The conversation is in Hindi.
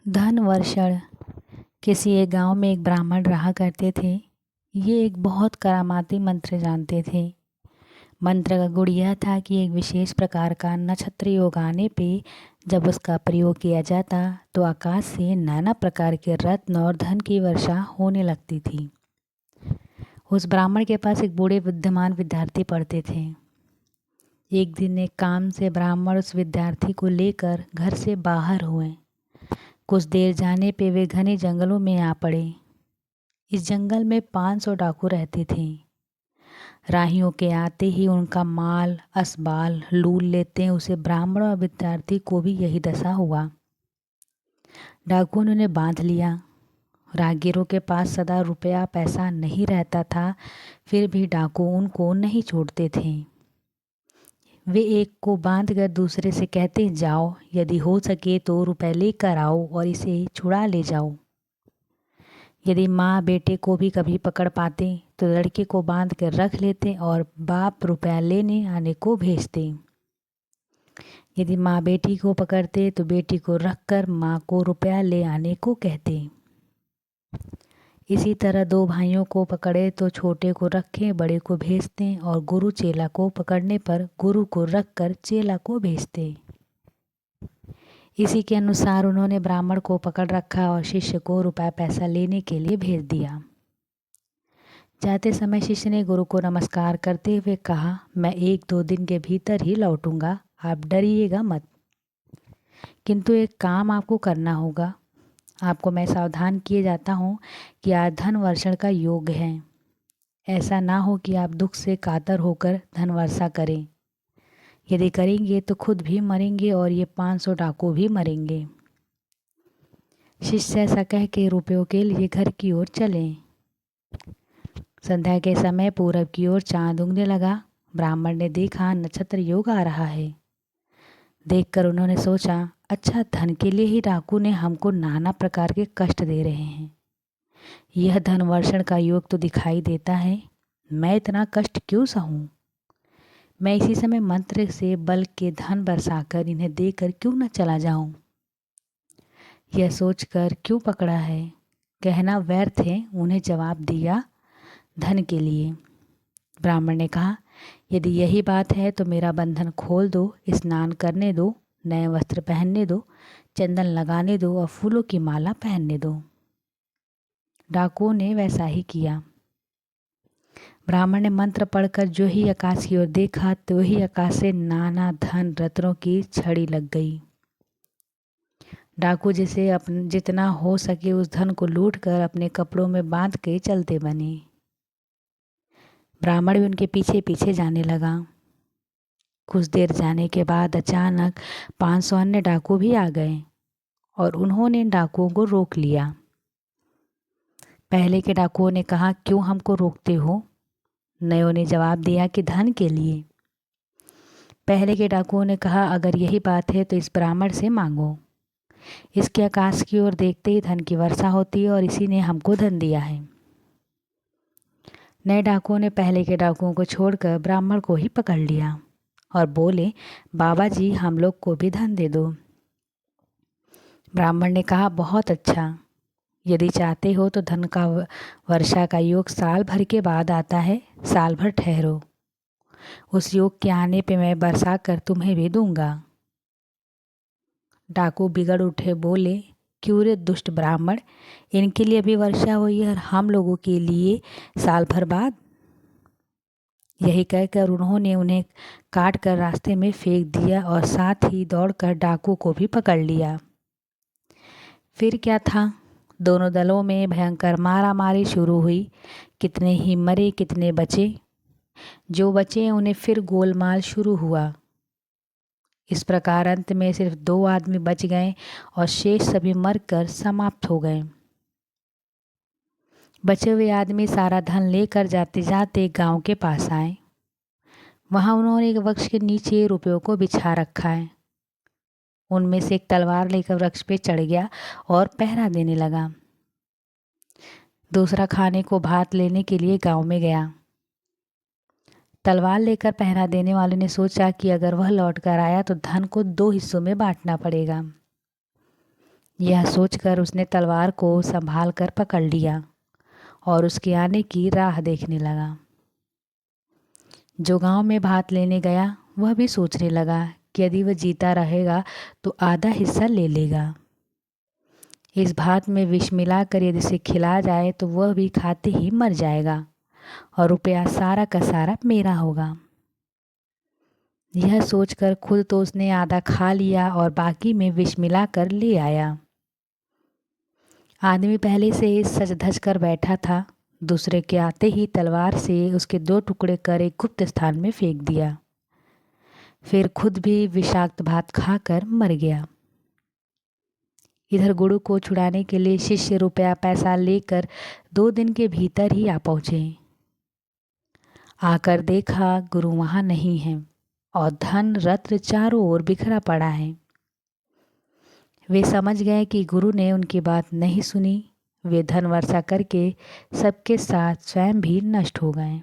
धनवर्षण। किसी एक गांव में एक ब्राह्मण रहा करते थे। ये एक बहुत करामाती मंत्र जानते थे। मंत्र का गुण यह था कि एक विशेष प्रकार का नक्षत्र योग आने पे जब उसका प्रयोग किया जाता तो आकाश से नाना प्रकार के रत्न और धन की वर्षा होने लगती थी। उस ब्राह्मण के पास एक बूढ़े विद्यमान विद्यार्थी पढ़ते थे। एक दिन एक काम से ब्राह्मण उस विद्यार्थी को लेकर घर से बाहर हुए। कुछ देर जाने पे वे घने जंगलों में आ पड़े। इस जंगल में 500 डाकू रहते थे। राहियों के आते ही उनका माल असबाल लूट लेते। उसे ब्राह्मण और विद्यार्थी को भी यही दशा हुआ। डाकुओं ने उन्हें बांध लिया। राहगीरों के पास सदा रुपया पैसा नहीं रहता था, फिर भी डाकू उनको नहीं छोड़ते थे। वे एक को बांधकर दूसरे से कहते, जाओ, यदि हो सके तो रुपए लेकर आओ और इसे छुड़ा ले जाओ। यदि माँ बेटे को भी कभी पकड़ पाते तो लड़के को बांध कर रख लेते और बाप रुपया लेने आने को भेजते। यदि माँ बेटी को पकड़ते तो बेटी को रखकर माँ को रुपया ले आने को कहते। इसी तरह दो भाइयों को पकड़े तो छोटे को रखे बड़े को भेजते और गुरु चेला को पकड़ने पर गुरु को रखकर चेला को भेजते। इसी के अनुसार उन्होंने ब्राह्मण को पकड़ रखा और शिष्य को रुपया पैसा लेने के लिए भेज दिया। जाते समय शिष्य ने गुरु को नमस्कार करते हुए कहा, मैं 1-2 दिन के भीतर ही लौटूंगा, आप डरिएगा मत। किंतु एक काम आपको करना होगा। आपको मैं सावधान किए जाता हूँ कि आज धन वर्षण का योग है। ऐसा ना हो कि आप दुख से कातर होकर धन वर्षा करें। यदि करेंगे तो खुद भी मरेंगे और ये 500 डाकू भी मरेंगे। शिष्य ऐसा कह के रुपयों के लिए घर की ओर चले। संध्या के समय पूरब की ओर चांद उगने लगा। ब्राह्मण ने देखा नक्षत्र योग आ रहा है। देखकर उन्होंने सोचा, अच्छा, धन के लिए ही डाकू ने हमको नाना प्रकार के कष्ट दे रहे हैं। यह धन वर्षण का योग तो दिखाई देता है। मैं इतना कष्ट क्यों सहूं? मैं इसी समय मंत्र से बल के धन बरसाकर इन्हें देकर क्यों न चला जाऊं? यह सोचकर क्यों पकड़ा है, कहना व्यर्थ है। उन्हें जवाब दिया, धन के लिए। ब्राह्मण ने कहा, यदि यही बात है तो मेरा बंधन खोल दो, स्नान करने दो, नए वस्त्र पहनने दो, चंदन लगाने दो और फूलों की माला पहनने दो। डाकुओं ने वैसा ही किया। ब्राह्मण ने मंत्र पढ़कर जो ही आकाश की ओर देखा तो ही आकाश से नाना धन रत्नों की छड़ी लग गई। डाकू जिसे जितना हो सके उस धन को लूटकर अपने कपड़ों में बांध के चलते बने। ब्राह्मण भी उनके पीछे पीछे जाने लगा। कुछ देर जाने के बाद अचानक 500 अन्य डाकू भी आ गए और उन्होंने डाकुओं को रोक लिया। पहले के डाकुओं ने कहा, क्यों हमको रोकते हो? नयों ने जवाब दिया कि धन के लिए। पहले के डाकुओं ने कहा, अगर यही बात है तो इस ब्राह्मण से मांगो। इसके आकाश की ओर देखते ही धन की वर्षा होती है और इसी ने हमको धन दिया है। नए डाकुओं ने पहले के डाकुओं को छोड़कर ब्राह्मण को ही पकड़ लिया और बोले, बाबा जी, हम लोग को भी धन दे दो। ब्राह्मण ने कहा, बहुत अच्छा, यदि चाहते हो तो धन का वर्षा का योग साल भर के बाद आता है। साल भर ठहरो, उस योग के आने पे मैं बरसा कर तुम्हें भी दूंगा। डाकू बिगड़ उठे, बोले, क्यों रे दुष्ट ब्राह्मण, इनके लिए भी वर्षा हुई और हम लोगों के लिए साल भर बाद? यही कहकर उन्होंने उन्हें काट कर रास्ते में फेंक दिया और साथ ही दौड़कर डाकू को भी पकड़ लिया। फिर क्या था, दोनों दलों में भयंकर मारामारी शुरू हुई। कितने ही मरे, कितने बचे। जो बचे उन्हें फिर गोलमाल शुरू हुआ। इस प्रकार अंत में सिर्फ 2 आदमी बच गए और शेष सभी मरकर समाप्त हो गए। बचे हुए आदमी सारा धन लेकर जाते जाते गांव के पास आए। वहां उन्होंने एक वृक्ष के नीचे रुपयों को बिछा रखा है। उनमें से एक तलवार लेकर वृक्ष पे चढ़ गया और पहरा देने लगा। दूसरा खाने को भात लेने के लिए गांव में गया। तलवार लेकर पहरा देने वाले ने सोचा कि अगर वह लौट कर आया तो धन को 2 हिस्सों में बांटना पड़ेगा। यह सोचकर उसने तलवार को संभाल कर पकड़ लिया और उसके आने की राह देखने लगा। जो गांव में भात लेने गया वह भी सोचने लगा कि यदि वह जीता रहेगा तो आधा हिस्सा ले लेगा। इस भात में विष मिलाकर यदि इसे खिला जाए तो वह भी खाते ही मर जाएगा और रुपया सारा का सारा मेरा होगा। यह सोचकर खुद तो उसने आधा खा लिया और बाकी में विष मिलाकर ले आया। आदमी पहले से सज धज कर बैठा था। दूसरे के आते ही तलवार से उसके 2 टुकड़े कर एक गुप्त स्थान में फेंक दिया। फिर खुद भी विषाक्त भात खाकर मर गया। इधर गुरु को छुड़ाने के लिए शिष्य रुपया पैसा लेकर 2 दिन के भीतर ही आ पहुँचे। आकर देखा गुरु वहाँ नहीं है और धन रत्न चारों ओर बिखरा पड़ा है। वे समझ गए कि गुरु ने उनकी बात नहीं सुनी। वे धन वर्षा करके सबके साथ स्वयं भी नष्ट हो गए।